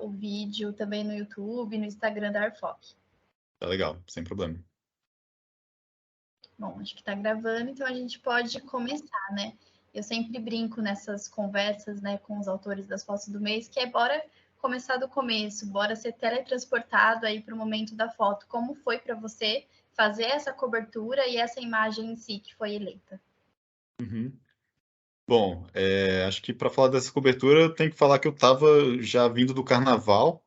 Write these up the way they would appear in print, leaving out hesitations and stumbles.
o vídeo também no YouTube, no Instagram da Arfoc. Tá legal, sem problema. Bom, acho que está gravando, então a gente pode começar, né? Eu sempre brinco nessas conversas, né, com os autores das fotos do mês, que é bora começar do começo, bora ser teletransportado aí para o momento da foto. Como foi para você fazer essa cobertura e essa imagem em si que foi eleita? Uhum. Bom, acho que para falar dessa cobertura, eu tenho que falar que eu estava já vindo do carnaval,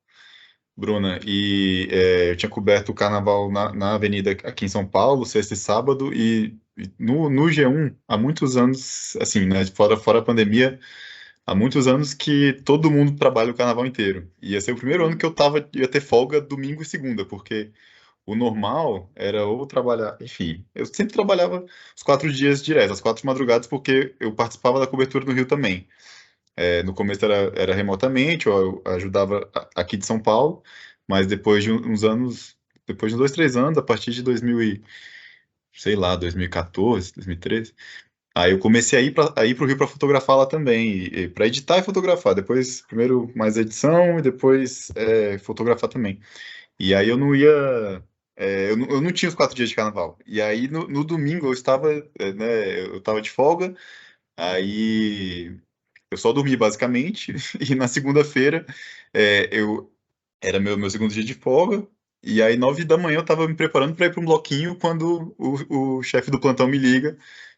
Bruna, e eu tinha coberto o carnaval na Avenida aqui em São Paulo, sexta e sábado, e no G1, há muitos anos, assim, né, fora a pandemia, há muitos anos que todo mundo trabalha o carnaval inteiro. Ia ser o primeiro ano que ia ter folga domingo e segunda, porque o normal era ou trabalhar, enfim, eu sempre trabalhava os 4 dias direto, as 4 madrugadas, porque eu participava da cobertura no Rio também. No começo era remotamente, eu ajudava aqui de São Paulo, mas depois de uns anos, depois de 2, 3 anos, a partir de 2000 sei lá, 2014, 2013, aí eu comecei a ir para o Rio para fotografar lá também, e para editar e fotografar. Depois, primeiro mais edição e depois fotografar também. E aí eu não ia. Eu não tinha os 4 dias de carnaval. E aí no domingo eu estava, né, eu estava de folga, aí eu só dormi basicamente, e na segunda-feira eu era meu segundo dia de folga, e aí 9 da manhã eu estava me preparando para ir para um bloquinho quando o chefe do plantão me liga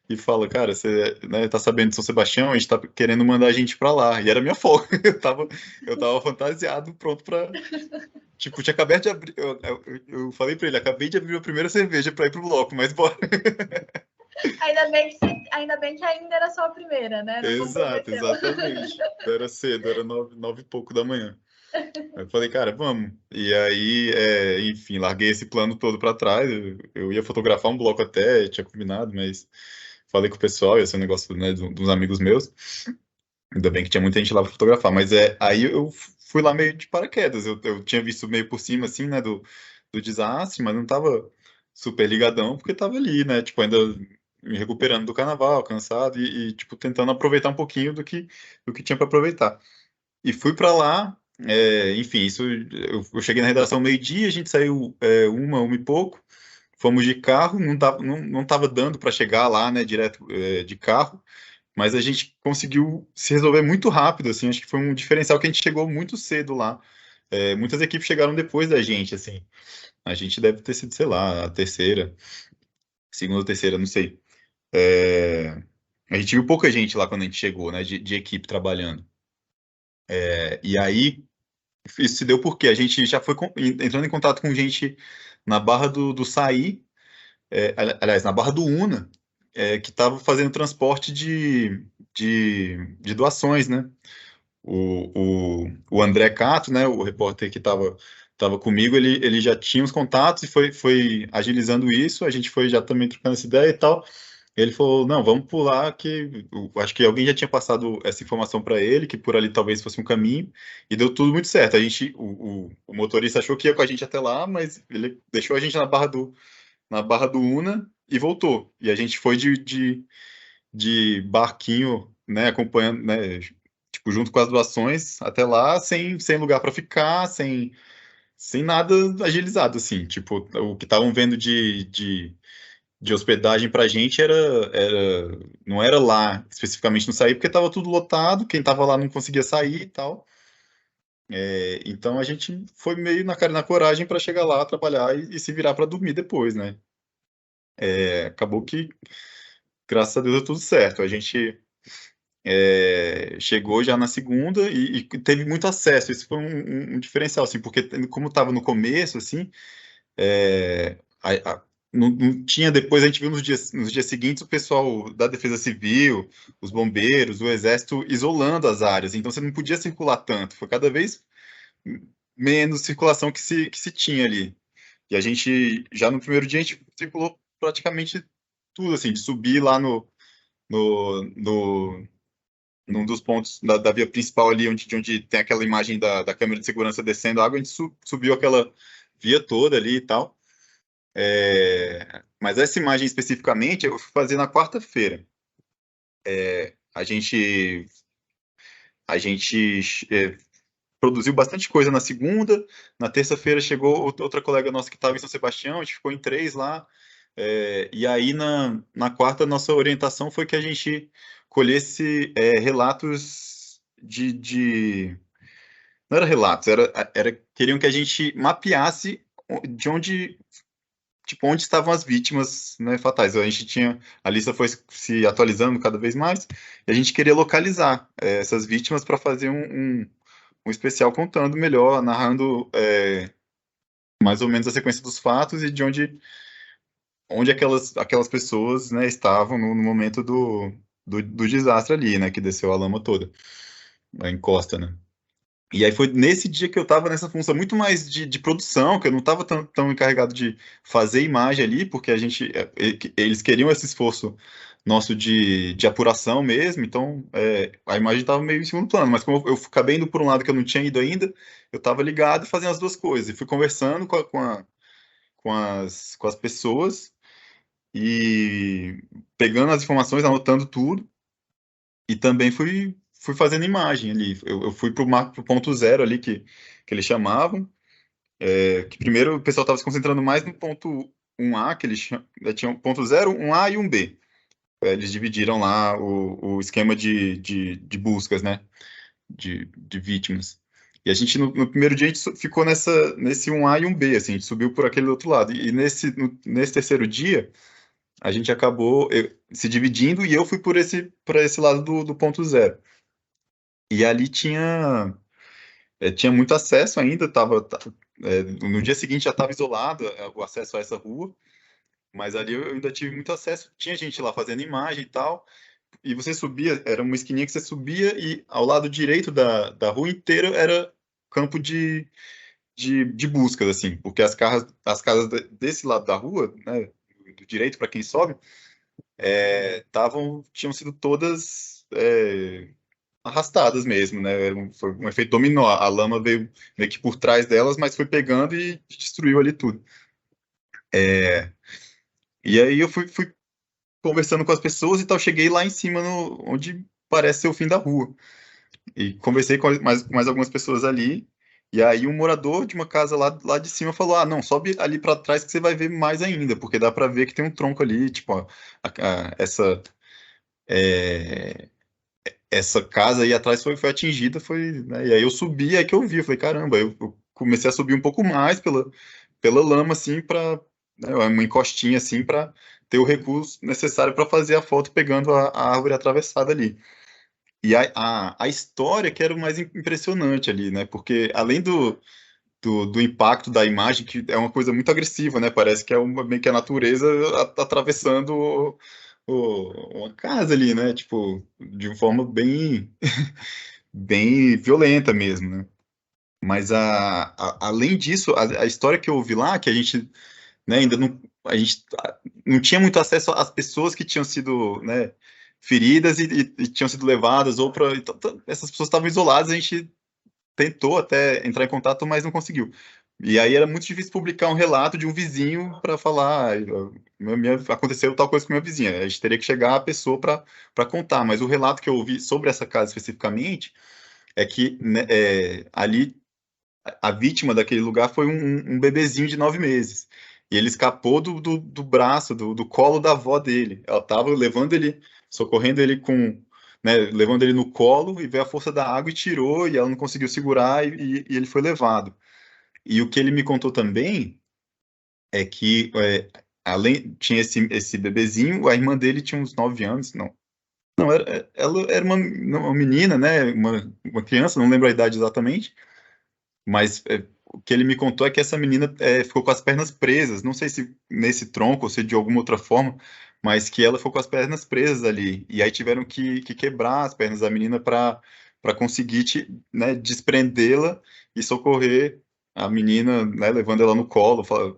e fala, cara, você, né, tá sabendo de São Sebastião, a gente tá querendo mandar a gente para lá. E era minha folga, eu tava fantasiado, pronto para. Tipo, tinha acabado de abrir. Eu falei pra ele, acabei de abrir a primeira cerveja pra ir pro bloco, mas bora. Ainda bem que ainda era só a primeira, né? Não Exato, comprometeu. exatamente. Era cedo, era 9, 9 e pouco da manhã. Aí eu falei, cara, vamos. E aí, enfim, larguei esse plano todo pra trás. Eu ia fotografar um bloco até, tinha combinado, mas falei com o pessoal, ia ser um negócio, né, dos amigos meus. Ainda bem que tinha muita gente lá pra fotografar, mas aí eu fui lá meio de paraquedas. Eu tinha visto meio por cima, assim, né, do desastre, mas não tava super ligadão, porque tava ali, né, tipo, ainda me recuperando do carnaval, cansado, tipo, tentando aproveitar um pouquinho do que tinha para aproveitar. E fui para lá, enfim, isso, eu cheguei na redação meio-dia, a gente saiu 1 e pouco, fomos de carro, não tava dando para chegar lá, né, direto de carro, mas a gente conseguiu se resolver muito rápido, assim, acho que foi um diferencial que a gente chegou muito cedo lá. Muitas equipes chegaram depois da gente, assim. A gente deve ter sido, sei lá, a terceira, segunda ou terceira, não sei. A gente viu pouca gente lá quando a gente chegou, né, de equipe trabalhando. E aí, isso se deu porque a gente já foi entrando em contato com gente na Barra do Saí, aliás, na Barra do Una, que estava fazendo transporte de doações, né? O André Cato, né, o repórter que tava comigo, ele já tinha os contatos e foi agilizando isso, a gente foi já também trocando essa ideia e tal. Ele falou, não, vamos pular que acho que alguém já tinha passado essa informação para ele, que por ali talvez fosse um caminho, e deu tudo muito certo. O motorista achou que ia com a gente até lá, mas ele deixou a gente na Barra do Una e voltou. E a gente foi de barquinho, né, acompanhando, né, tipo, junto com as doações até lá, sem lugar para ficar, sem nada agilizado, assim. Tipo, o que estavam vendo de hospedagem pra gente não era lá, especificamente no sair, porque estava tudo lotado, quem estava lá não conseguia sair e tal. Então a gente foi meio na cara e na coragem para chegar lá, trabalhar e se virar para dormir depois, né? Acabou que, graças a Deus, deu tudo certo. A gente chegou já na segunda e teve muito acesso. Isso foi um diferencial, assim, porque como estava no começo, assim, não tinha depois, a gente viu nos dias seguintes o pessoal da Defesa Civil, os bombeiros, o Exército isolando as áreas, então você não podia circular tanto, foi cada vez menos circulação que se tinha ali. E a gente, já no primeiro dia, a gente circulou praticamente tudo, assim, de subir lá no, num dos pontos da via principal ali, onde tem aquela imagem da câmera de segurança descendo a água, a gente subiu aquela via toda ali e tal. Mas essa imagem especificamente eu fui fazer na quarta-feira. A gente produziu bastante coisa na segunda, na terça-feira chegou outra colega nossa que estava em São Sebastião, a gente ficou em 3 lá, e aí na quarta nossa orientação foi que a gente colhesse relatos não era relatos, queriam que a gente mapeasse de onde, tipo, onde estavam as vítimas, né, fatais. A gente tinha, a lista foi se atualizando cada vez mais, e a gente queria localizar essas vítimas para fazer um especial contando melhor, narrando mais ou menos a sequência dos fatos e de onde aquelas pessoas, né, estavam no momento do desastre ali, né, que desceu a lama toda, a encosta, né. E aí foi nesse dia que eu estava nessa função muito mais de produção, que eu não estava tão encarregado de fazer imagem ali, porque eles queriam esse esforço nosso de apuração mesmo, então a imagem estava meio em segundo plano, mas como eu acabei indo por um lado que eu não tinha ido ainda, eu estava ligado e fazendo as duas coisas, e fui conversando com as pessoas e pegando as informações, anotando tudo, e também fui fazendo imagem ali. Eu fui pro ponto zero ali que eles chamavam. Que primeiro o pessoal estava se concentrando mais no ponto 1A, que eles tinham ponto 0, 1A e 1B. Eles dividiram lá o esquema de buscas, né? De vítimas. E a gente, no primeiro dia, a gente ficou nesse 1A e 1B, assim, a gente subiu por aquele outro lado. E nesse terceiro dia, a gente acabou se dividindo e eu fui para esse lado do ponto zero. E ali tinha muito acesso ainda, no dia seguinte já estava isolado o acesso a essa rua, mas ali eu ainda tive muito acesso, tinha gente lá fazendo imagem e tal, e você subia, era uma esquininha que você subia e ao lado direito da rua inteira era campo de buscas, assim, porque as casas desse lado da rua, né, do direito para quem sobe, tinham sido todas arrastadas mesmo, né? Foi um efeito dominó. A lama veio meio que por trás delas, mas foi pegando e destruiu ali tudo. E aí eu fui conversando com as pessoas e tal, cheguei lá em cima, onde parece ser o fim da rua. E conversei com mais algumas pessoas ali. E aí um morador de uma casa lá de cima falou: Ah, não, sobe ali para trás que você vai ver mais ainda, porque dá para ver que tem um tronco ali, tipo, ó, é, essa casa aí atrás foi atingida, né? E aí eu subi, aí que eu vi, eu falei, caramba, eu comecei a subir um pouco mais pela lama, assim, uma encostinha, assim, para ter o recurso necessário para fazer a foto pegando a árvore atravessada ali. E a história que era o mais impressionante ali, né? Porque além do impacto da imagem, que é uma coisa muito agressiva, né? Parece que é meio que a natureza atravessando uma casa ali, né? Tipo, de uma forma bem, bem violenta mesmo, né? Mas além disso, a história que eu ouvi lá, que a gente, né, ainda não, a gente não tinha muito acesso às pessoas que tinham sido, né, feridas e tinham sido levadas, ou para essas pessoas estavam isoladas, a gente tentou até entrar em contato, mas não conseguiu. E aí era muito difícil publicar um relato de um vizinho para falar, aconteceu tal coisa com minha vizinha. A gente teria que chegar a pessoa para contar. Mas o relato que eu ouvi sobre essa casa especificamente é que, né, ali a vítima daquele lugar foi um bebezinho de 9 meses. E ele escapou do braço, do colo da avó dele. Ela estava levando ele, socorrendo ele né, levando ele no colo e veio a força da água e tirou, e ela não conseguiu segurar e ele foi levado. E o que ele me contou também é que, além, tinha esse bebezinho, a irmã dele tinha uns 9 anos, não. Não, ela era uma menina, né, uma criança, não lembro a idade exatamente, mas o que ele me contou é que essa menina ficou com as pernas presas, não sei se nesse tronco ou se de alguma outra forma, mas que ela ficou com as pernas presas ali. E aí tiveram que quebrar as pernas da menina para conseguir né, desprendê-la e socorrer a menina, né, levando ela no colo. O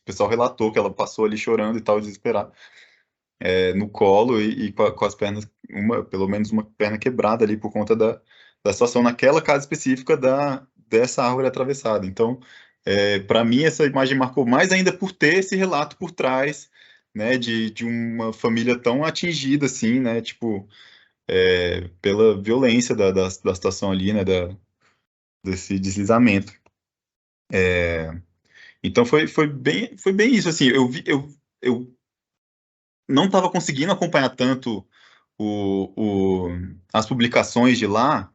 pessoal relatou que ela passou ali chorando e tal, desesperada, no colo e com as pernas, pelo menos uma perna quebrada ali por conta da situação naquela casa específica dessa árvore atravessada. Então, para mim, essa imagem marcou mais ainda por ter esse relato por trás, né, de uma família tão atingida assim, né, tipo, pela violência da situação ali, né, desse deslizamento. Então foi bem isso, assim, eu não estava conseguindo acompanhar tanto as publicações de lá,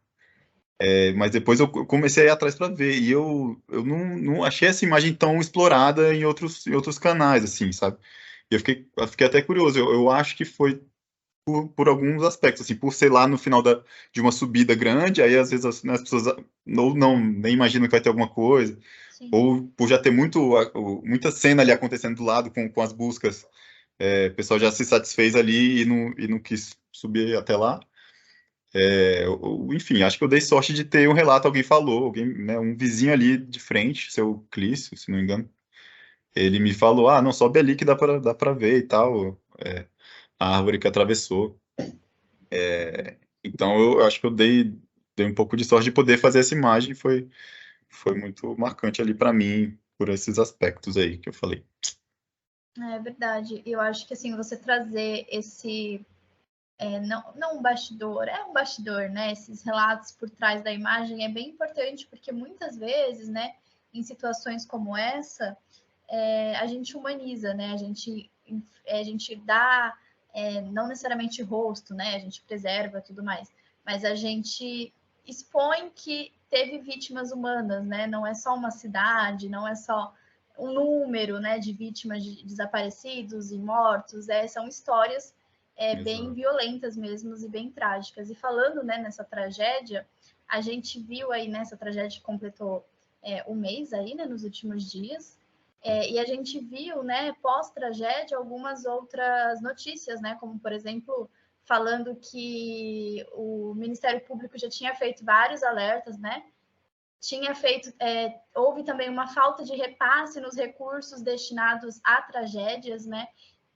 mas depois eu comecei a ir atrás para ver, e eu não achei essa imagem tão explorada em outros canais, assim, sabe? E eu fiquei até curioso, eu acho que foi por alguns aspectos, assim, por ser lá no final de uma subida grande, aí às vezes as pessoas nem imaginam que vai ter alguma coisa, Sim. ou por já ter muita cena ali acontecendo do lado com as buscas, o pessoal já se satisfez ali e não quis subir até lá. Enfim, acho que eu dei sorte de ter um relato, alguém falou, alguém, né, um vizinho ali de frente, seu Clício, se não me engano, ele me falou, não, sobe ali que dá pra ver e tal, a árvore que atravessou. Então eu acho que dei um pouco de sorte de poder fazer essa imagem, foi muito marcante ali para mim, por esses aspectos aí que eu falei. É verdade. Eu acho que assim, você trazer esse não um bastidor, é um bastidor, né? Esses relatos por trás da imagem é bem importante, porque muitas vezes, né, em situações como essa, a gente humaniza, né? A gente dá, não necessariamente rosto, né? A gente preserva tudo mais, mas a gente expõe que teve vítimas humanas, né? Não é só uma cidade, não é só um número, né, de vítimas de desaparecidos e mortos, são histórias bem Exato. violentas mesmo e bem trágicas. E falando, né, nessa tragédia, a gente viu aí nessa tragédia que completou um mês aí, né, nos últimos dias, e a gente viu, né, pós-tragédia, algumas outras notícias, né, como, por exemplo, falando que o Ministério Público já tinha feito vários alertas, né, houve também uma falta de repasse nos recursos destinados a tragédias, né,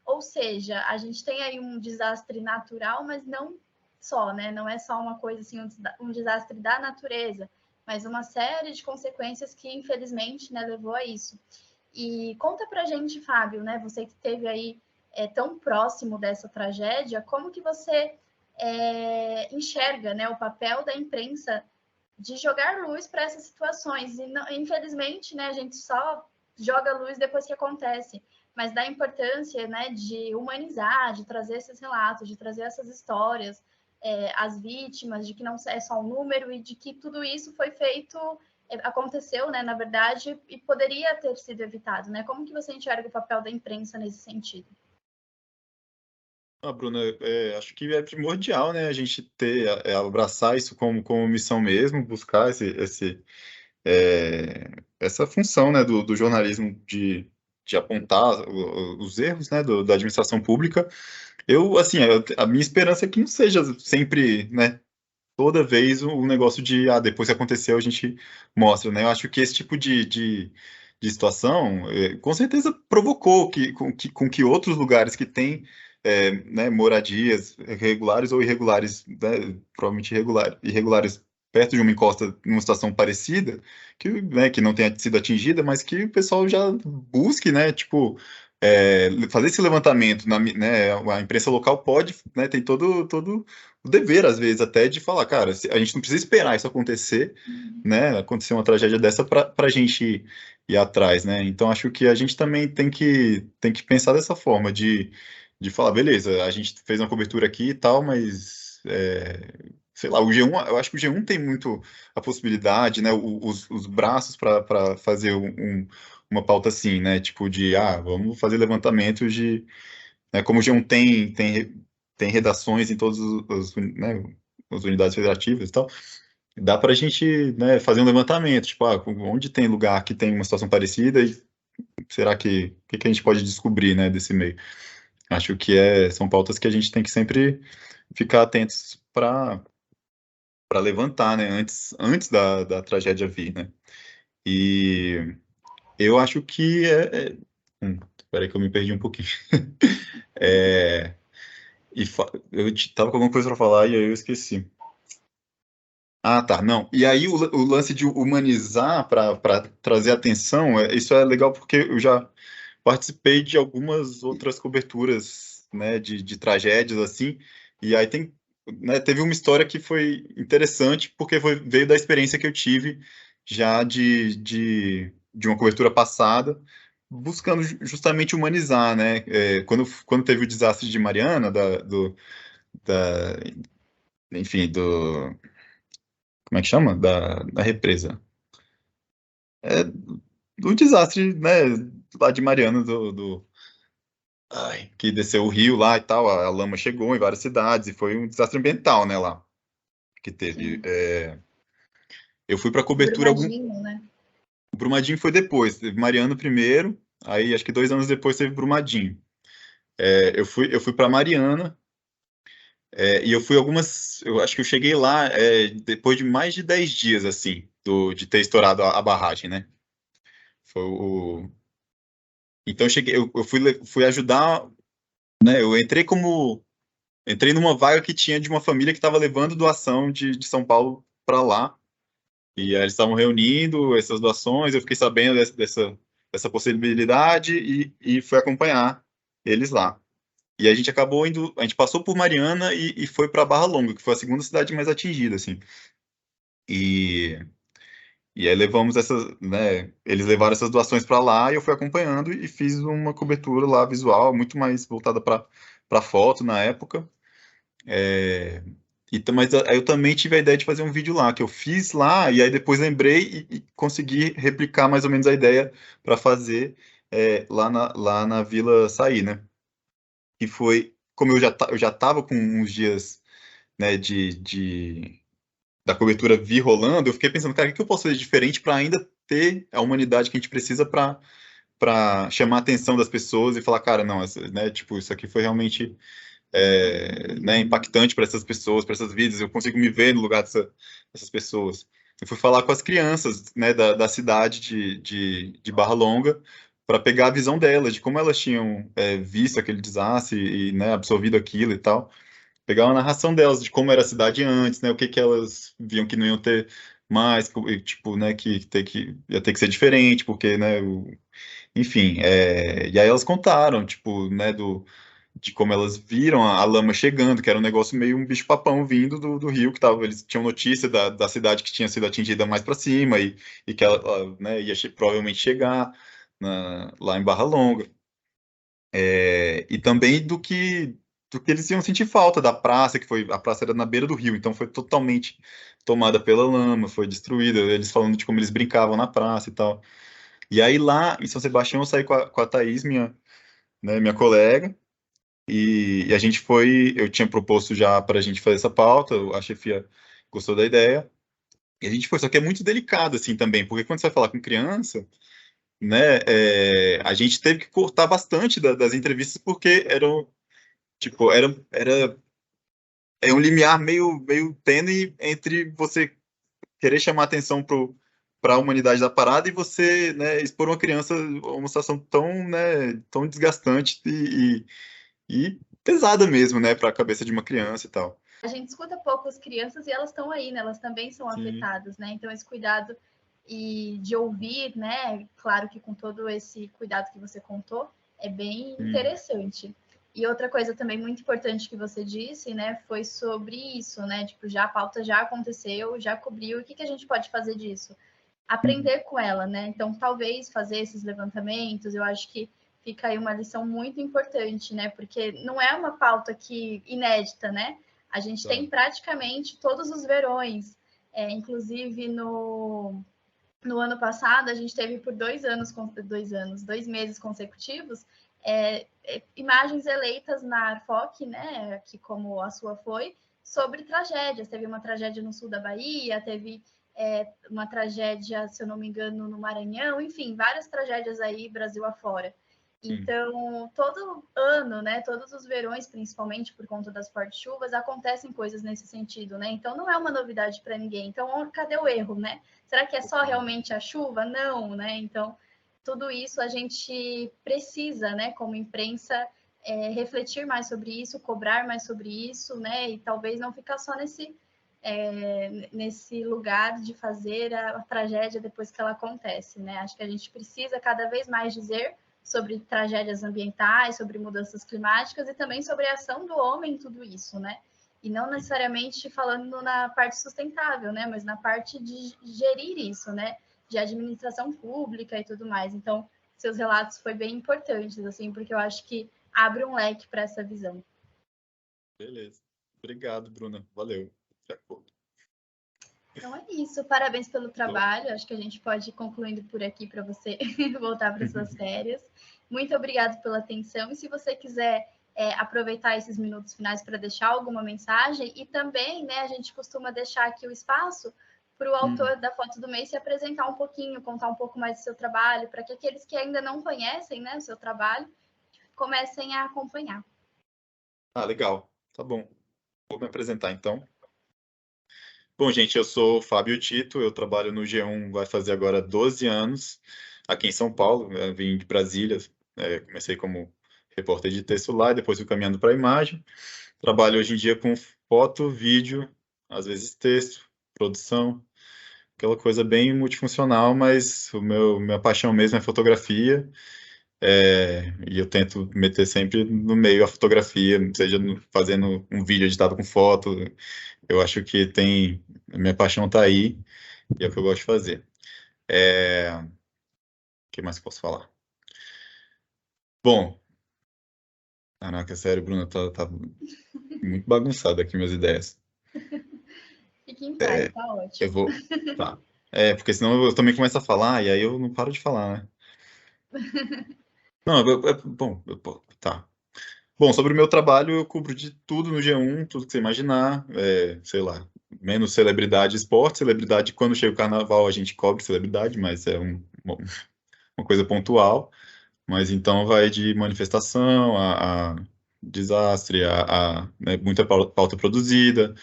ou seja, a gente tem aí um desastre natural, mas não só, né, não é só uma coisa assim, um desastre da natureza, mas uma série de consequências que, infelizmente, né, levou a isso. E conta pra gente, Fábio, né? Você que esteve aí tão próximo dessa tragédia, como que você enxerga, né, o papel da imprensa de jogar luz para essas situações? E não, infelizmente, né, a gente só joga luz depois que acontece, mas da importância, né, de humanizar, de trazer esses relatos, de trazer essas histórias, as vítimas, de que não é só um número e de que tudo isso foi feito aconteceu, né, na verdade, e poderia ter sido evitado, né? Como que você enxerga o papel da imprensa nesse sentido? Bruna, acho que é primordial, né, a gente abraçar isso como missão mesmo, buscar essa função, né, do jornalismo de apontar os erros, né, da administração pública. Assim, a minha esperança é que não seja sempre, né, toda vez o negócio depois que aconteceu a gente mostra, né? Eu acho que esse tipo de situação, com certeza provocou com que outros lugares que têm, né, moradias regulares ou irregulares, né, provavelmente irregulares, perto de uma encosta, numa situação parecida, que não tenha sido atingida, mas que o pessoal já busque, né, tipo, fazer esse levantamento, né, a imprensa local pode, né, tem todo o dever, às vezes, até de falar, cara, a gente não precisa esperar isso acontecer, né? Acontecer uma tragédia dessa para a gente ir atrás, né? Então, acho que a gente também tem que pensar dessa forma, de falar, beleza, a gente fez uma cobertura aqui e tal, mas, sei lá, o G1, eu acho que o G1 tem muito a possibilidade, né? Os braços para fazer uma pauta assim, né? Tipo vamos fazer levantamentos né, como o G1 tem redações em todas né, as unidades federativas e tal, dá para a gente, né, fazer um levantamento, tipo, onde tem lugar que tem uma situação parecida e será que a gente pode descobrir, né, desse meio? Acho que são pautas que a gente tem que sempre ficar atentos para levantar, né, antes da tragédia vir, né? E eu acho que espera aí que eu me perdi um pouquinho. É, eu tava com alguma coisa para falar e aí eu esqueci. Ah, tá, não. E aí o lance de humanizar para trazer atenção, isso é legal porque eu já participei de algumas outras coberturas, né, de tragédias assim, e aí tem né, teve uma história que foi interessante, porque veio da experiência que eu tive já de uma cobertura passada, buscando justamente humanizar, né? Quando teve o desastre de Mariana, da, enfim, como é que chama? Da represa. É, do desastre, né, lá de Mariana, que desceu o rio lá e tal, a lama chegou em várias cidades, e foi um desastre ambiental, né, lá, que teve. Sim. Eu fui para cobertura Brumadinho, né? O Brumadinho foi depois, teve Mariana primeiro, aí acho que 2 anos depois teve Brumadinho. Eu fui para Mariana, e eu fui eu acho que eu cheguei lá depois de mais de 10 dias, assim, de ter estourado a barragem, né? Foi Então eu fui ajudar, né? Entrei numa vaga que tinha de uma família que estava levando doação de São Paulo para lá, e aí eles estavam reunindo essas doações, eu fiquei sabendo dessa possibilidade e fui acompanhar eles lá. E a gente acabou indo, a gente passou por Mariana e foi para Barra Longa, que foi a segunda cidade mais atingida, assim. E, e aí levamos né, eles levaram essas doações para lá e eu fui acompanhando e fiz uma cobertura lá visual, muito mais voltada para foto na época. É, mas aí eu também tive a ideia de fazer um vídeo lá, que eu fiz lá, e aí depois lembrei e consegui replicar mais ou menos a ideia para fazer lá na Vila Saí, né? E foi, como eu já estava com uns dias, né, da cobertura vir rolando, eu fiquei pensando, cara, o que eu posso fazer de diferente para ainda ter a humanidade que a gente precisa para chamar a atenção das pessoas e falar, cara, não, né, tipo, isso aqui foi realmente né, impactante para essas pessoas, para essas vidas. Eu consigo me ver no lugar dessas pessoas. Eu fui falar com as crianças, né, da cidade de Barra Longa para pegar a visão delas, de como elas tinham visto aquele desastre e, né, absorvido aquilo e tal. Pegar uma narração delas de como era a cidade antes, né, o que que elas viam que não iam ter mais, tipo, né, que ia ter que ser diferente, porque, né, enfim, e aí elas contaram, tipo, né, de como elas viram a lama chegando, que era um negócio meio um bicho-papão vindo do rio, eles tinham notícia da cidade que tinha sido atingida mais para cima e que ela, né, ia provavelmente chegar lá em Barra Longa. E também do que eles iam sentir falta da praça, a praça era na beira do rio, então foi totalmente tomada pela lama, foi destruída, eles falando de como eles brincavam na praça e tal. E aí lá em São Sebastião eu saí com a Thaís, minha colega, e a gente eu tinha proposto já para a gente fazer essa pauta, a chefia gostou da ideia, e a gente foi, só que é muito delicado assim também, porque quando você vai falar com criança, né, a gente teve que cortar bastante das entrevistas, porque tipo, é um limiar meio tênue entre você querer chamar atenção para a humanidade da parada e você, né, expor uma criança a uma situação tão, né, tão desgastante e pesada mesmo, né, para a cabeça de uma criança e tal. A gente escuta pouco as crianças e elas estão aí, né? Elas também são Sim. afetadas, né? Então, esse cuidado e de ouvir, né? Claro que com todo esse cuidado que você contou, é bem Hum. interessante. E outra coisa também muito importante que você disse, né, foi sobre isso, né? Tipo, já a pauta já aconteceu, já cobriu, o que a gente pode fazer disso? Uhum. Aprender com ela, né? Então, talvez fazer esses levantamentos, eu acho que fica aí uma lição muito importante, né? Porque não é uma pauta que inédita, né? A gente Tá. tem praticamente todos os verões, inclusive no ano passado, a gente teve por 2 meses consecutivos, imagens eleitas na ARFOC, né, que como a sua foi, sobre tragédias. Teve uma tragédia no sul da Bahia, teve uma tragédia, se eu não me engano, no Maranhão, enfim, várias tragédias aí, Brasil afora. Sim. Então, todo ano, né, todos os verões, principalmente por conta das fortes chuvas, acontecem coisas nesse sentido, né? Então, não é uma novidade para ninguém. Então, cadê o erro, né? Será que é só realmente a chuva? Não, né? Então, tudo isso a gente precisa, né, como imprensa, refletir mais sobre isso, cobrar mais sobre isso, né? E talvez não ficar só nesse lugar de fazer a tragédia depois que ela acontece, né? Acho que a gente precisa cada vez mais dizer sobre tragédias ambientais, sobre mudanças climáticas e também sobre a ação do homem em tudo isso, né? E não necessariamente falando na parte sustentável, né? Mas na parte de gerir isso, né? De administração pública e tudo mais. Então, seus relatos foi bem importantes, assim, porque eu acho que abre um leque para essa visão. Beleza. Obrigado, Bruna. Valeu. Então é isso. Parabéns pelo trabalho. Acho que a gente pode ir concluindo por aqui para você voltar para suas férias. Muito obrigado pela atenção. E se você quiser aproveitar esses minutos finais para deixar alguma mensagem, e também, né, a gente costuma deixar aqui o espaço para o autor da foto do mês se apresentar um pouquinho, contar um pouco mais do seu trabalho, para que aqueles que ainda não conhecem, né, o seu trabalho comecem a acompanhar. Ah, legal. Tá bom. Vou me apresentar então. Bom, gente, eu sou Fábio Tito, eu trabalho no G1, vai fazer agora 12 anos, aqui em São Paulo. Eu vim de Brasília, comecei como repórter de texto lá, e depois fui caminhando para a imagem. Trabalho hoje em dia com foto, vídeo, às vezes texto, produção, aquela coisa bem multifuncional, mas minha paixão mesmo é fotografia. E eu tento meter sempre no meio a fotografia, seja fazendo um vídeo editado com foto. Eu acho que a minha paixão está aí e é o que eu gosto de fazer. O que mais que posso falar? Bom, caraca, sério, Bruno, tá muito bagunçado aqui minhas ideias. Fique em paz, tá Eu ótimo. vou, tá. Porque senão eu também começo a falar e aí eu não paro de falar, né? Não, bom, tá. Bom, sobre o meu trabalho, eu cubro de tudo no G1, tudo que você imaginar, sei lá, menos celebridade e esporte. Celebridade, quando chega o carnaval, a gente cobre celebridade, mas é uma coisa pontual. Mas então vai de manifestação a desastre, né, muita pauta produzida,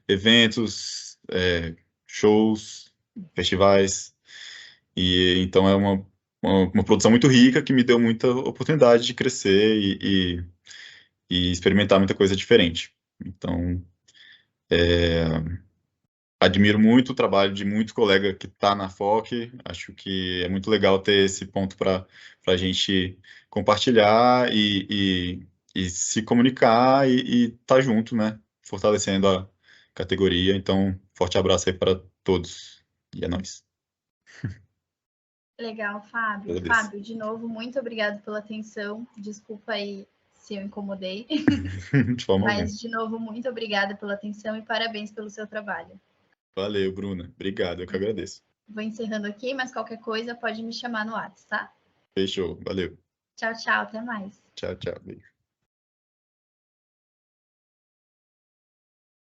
eventos, shows, festivais. E então é uma produção muito rica que me deu muita oportunidade de crescer e experimentar muita coisa diferente. Então, admiro muito o trabalho de muito colega que está na FOC. Acho que é muito legal ter esse ponto para a gente compartilhar e se comunicar e estar tá junto, né? Fortalecendo a categoria. Então, forte abraço aí para todos. E é nóis. Legal, Fábio. Agradeço. Fábio, de novo, muito obrigado pela atenção. Desculpa aí se eu incomodei. De forma alguma. Mas, de novo, muito obrigada pela atenção e parabéns pelo seu trabalho. Valeu, Bruna. Obrigado, eu que agradeço. Vou encerrando aqui, mas qualquer coisa pode me chamar no WhatsApp, tá? Fechou. Valeu. Tchau, tchau. Até mais. Tchau, tchau. Beijo.